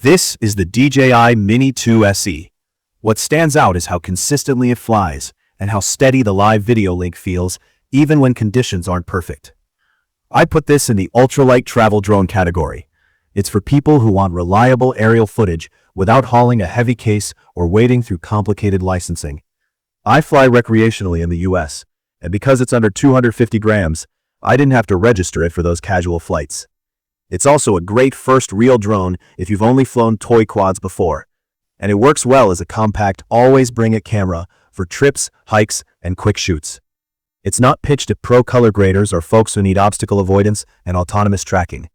This is the DJI Mini 2 SE. What stands out is how consistently it flies and how steady the live video link feels even when conditions aren't perfect. I put this in the ultralight travel drone category. It's for people who want reliable aerial footage without hauling a heavy case or wading through complicated licensing. I fly recreationally in the US, and because it's under 250 grams, I didn't have to register it for those casual flights. It's also a great first real drone if you've only flown toy quads before, and it works well as a compact always-bring-it camera for trips, hikes, and quick shoots. It's not pitched at pro color graders or folks who need obstacle avoidance and autonomous tracking.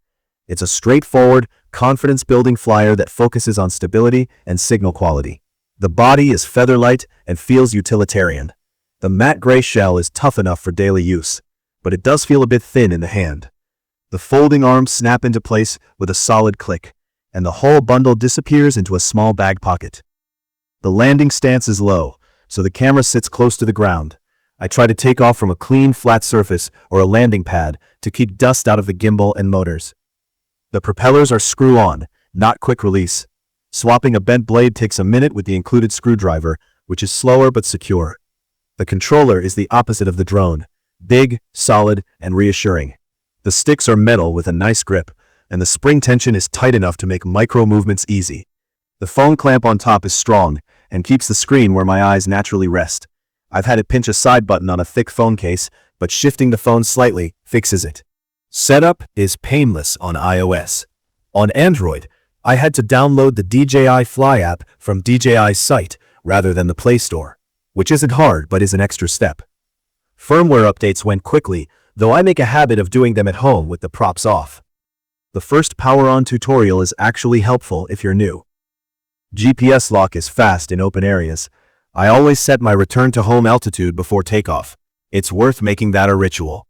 It's a straightforward, confidence-building flyer that focuses on stability and signal quality. The body is feather-light and feels utilitarian. The matte gray shell is tough enough for daily use, but it does feel a bit thin in the hand. The folding arms snap into place with a solid click, and the whole bundle disappears into a small bag pocket. The landing stance is low, so the camera sits close to the ground. I try to take off from a clean, flat surface or a landing pad to keep dust out of the gimbal and motors. The propellers are screw-on, not quick release. Swapping a bent blade takes a minute with the included screwdriver, which is slower but secure. The controller is the opposite of the drone, big, solid, and reassuring. The sticks are metal with a nice grip, and the spring tension is tight enough to make micro movements easy. The phone clamp on top is strong and keeps the screen where my eyes naturally rest. I've had to pinch a side button on a thick phone case, but shifting the phone slightly fixes it. Setup is painless on iOS. On Android, I had to download the DJI Fly app from DJI's site rather than the Play Store, which isn't hard but is an extra step. Firmware updates went quickly, though I make a habit of doing them at home with the props off. The first power-on tutorial is actually helpful if you're new. GPS lock is fast in open areas. I always set my return to home altitude before takeoff. It's worth making that a ritual.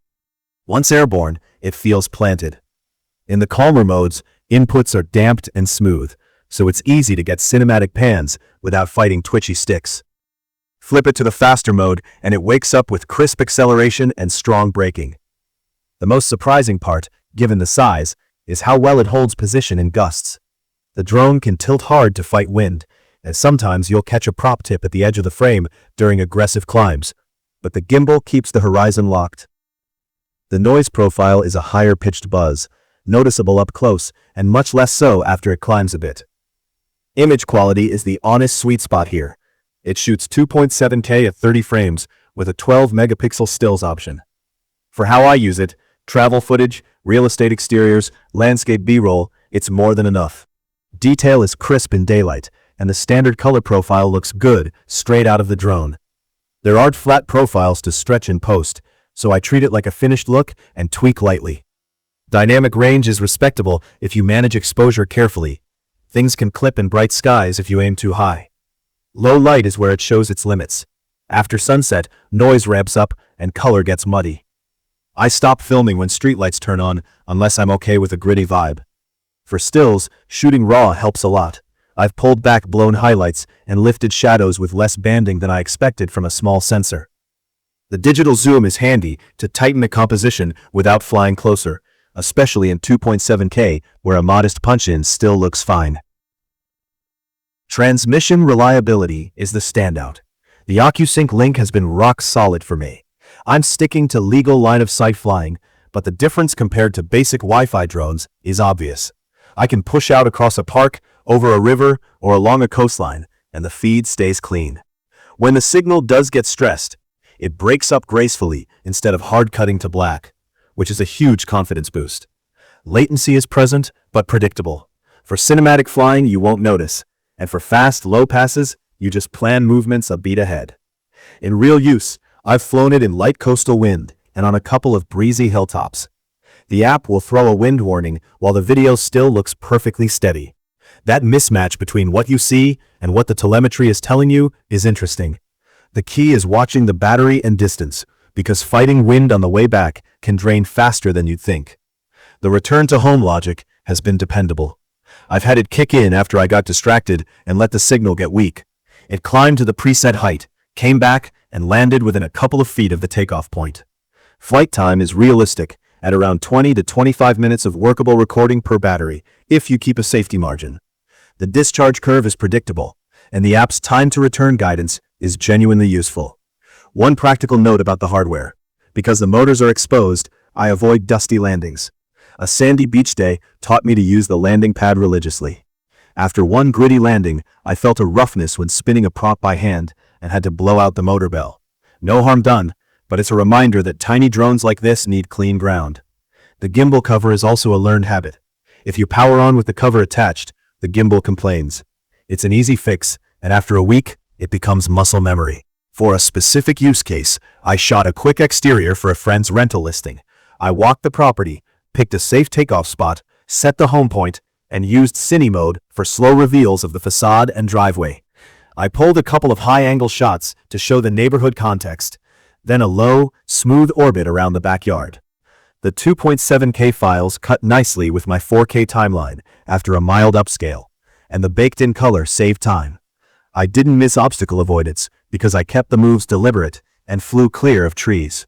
Once airborne, it feels planted. In the calmer modes, inputs are damped and smooth, so it's easy to get cinematic pans without fighting twitchy sticks. Flip it to the faster mode, and it wakes up with crisp acceleration and strong braking. The most surprising part, given the size, is how well it holds position in gusts. The drone can tilt hard to fight wind, and sometimes you'll catch a prop tip at the edge of the frame during aggressive climbs, but the gimbal keeps the horizon locked. The noise profile is a higher-pitched buzz, noticeable up close, and much less so after it climbs a bit. Image quality is the honest sweet spot here. It shoots 2.7K at 30 frames with a 12-megapixel stills option. For how I use it, travel footage, real estate exteriors, landscape B-roll, it's more than enough. Detail is crisp in daylight, and the standard color profile looks good straight out of the drone. There aren't flat profiles to stretch in post, so I treat it like a finished look and tweak lightly. Dynamic range is respectable if you manage exposure carefully. Things can clip in bright skies if you aim too high. Low light is where it shows its limits. After sunset, noise ramps up and color gets muddy. I stop filming when streetlights turn on unless I'm okay with a gritty vibe. For stills, shooting raw helps a lot. I've pulled back blown highlights and lifted shadows with less banding than I expected from a small sensor. The digital zoom is handy to tighten the composition without flying closer, especially in 2.7K where a modest punch-in still looks fine. Transmission reliability is the standout. The OcuSync link has been rock solid for me. I'm sticking to legal line-of-sight flying, but the difference compared to basic Wi-Fi drones is obvious. I can push out across a park, over a river, or along a coastline, and the feed stays clean. When the signal does get stressed, it breaks up gracefully instead of hard-cutting to black, which is a huge confidence boost. Latency is present, but predictable. For cinematic flying, you won't notice, and for fast, low passes, you just plan movements a beat ahead. In real use, I've flown it in light coastal wind and on a couple of breezy hilltops. The app will throw a wind warning while the video still looks perfectly steady. That mismatch between what you see and what the telemetry is telling you is interesting. The key is watching the battery and distance, because fighting wind on the way back can drain faster than you'd think. The return to home logic has been dependable. I've had it kick in after I got distracted and let the signal get weak. It climbed to the preset height, came back, and landed within a couple of feet of the takeoff point. Flight time is realistic, at around 20 to 25 minutes of workable recording per battery, if you keep a safety margin. The discharge curve is predictable, and the app's time to return guidance is genuinely useful. One practical note about the hardware. Because the motors are exposed, I avoid dusty landings. A sandy beach day taught me to use the landing pad religiously. After one gritty landing, I felt a roughness when spinning a prop by hand and had to blow out the motor bell. No harm done, but it's a reminder that tiny drones like this need clean ground. The gimbal cover is also a learned habit. If you power on with the cover attached, the gimbal complains. It's an easy fix, and after a week, it becomes muscle memory. For a specific use case, I shot a quick exterior for a friend's rental listing. I walked the property, picked a safe takeoff spot, set the home point, and used cine mode for slow reveals of the facade and driveway. I pulled a couple of high-angle shots to show the neighborhood context, then a low, smooth orbit around the backyard. The 2.7K files cut nicely with my 4K timeline after a mild upscale, and the baked-in color saved time. I didn't miss obstacle avoidance because I kept the moves deliberate and flew clear of trees.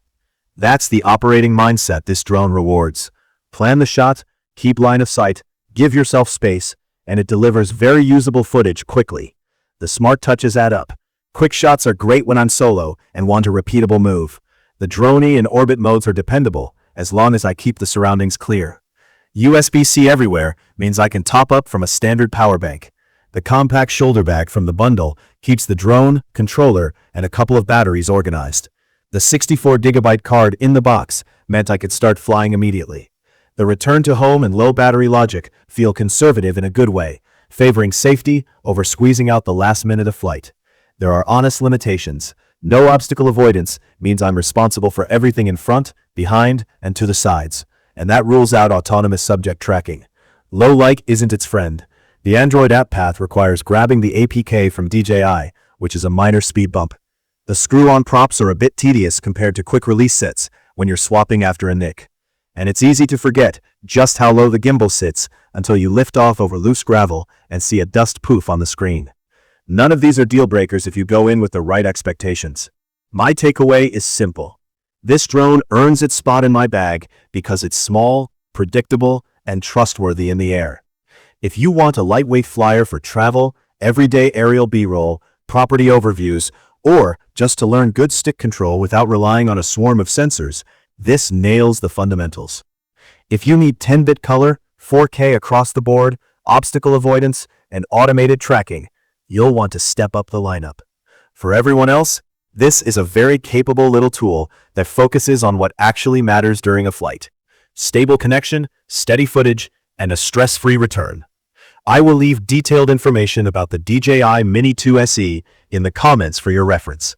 That's the operating mindset this drone rewards. Plan the shot, keep line of sight, give yourself space, and it delivers very usable footage quickly. The smart touches add up. Quick shots are great when I'm solo and want a repeatable move. The drone-y and orbit modes are dependable as long as I keep the surroundings clear. USB-C everywhere means I can top up from a standard power bank. The compact shoulder bag from the bundle keeps the drone, controller, and a couple of batteries organized. The 64GB card in the box meant I could start flying immediately. The return to home and low battery logic feel conservative in a good way, favoring safety over squeezing out the last minute of flight. There are honest limitations. No obstacle avoidance means I'm responsible for everything in front, behind, and to the sides, and that rules out autonomous subject tracking. Low light isn't its friend. The Android app path requires grabbing the APK from DJI, which is a minor speed bump. The screw-on props are a bit tedious compared to quick release sets when you're swapping after a nick. And it's easy to forget just how low the gimbal sits until you lift off over loose gravel and see a dust poof on the screen. None of these are deal breakers if you go in with the right expectations. My takeaway is simple. This drone earns its spot in my bag because it's small, predictable, and trustworthy in the air. If you want a lightweight flyer for travel, everyday aerial B-roll, property overviews, or just to learn good stick control without relying on a swarm of sensors, this nails the fundamentals. If you need 10-bit color, 4K across the board, obstacle avoidance, and automated tracking, you'll want to step up the lineup. For everyone else, this is a very capable little tool that focuses on what actually matters during a flight. Stable connection, steady footage, and a stress-free return. I will leave detailed information about the DJI Mini 2 SE in the comments for your reference.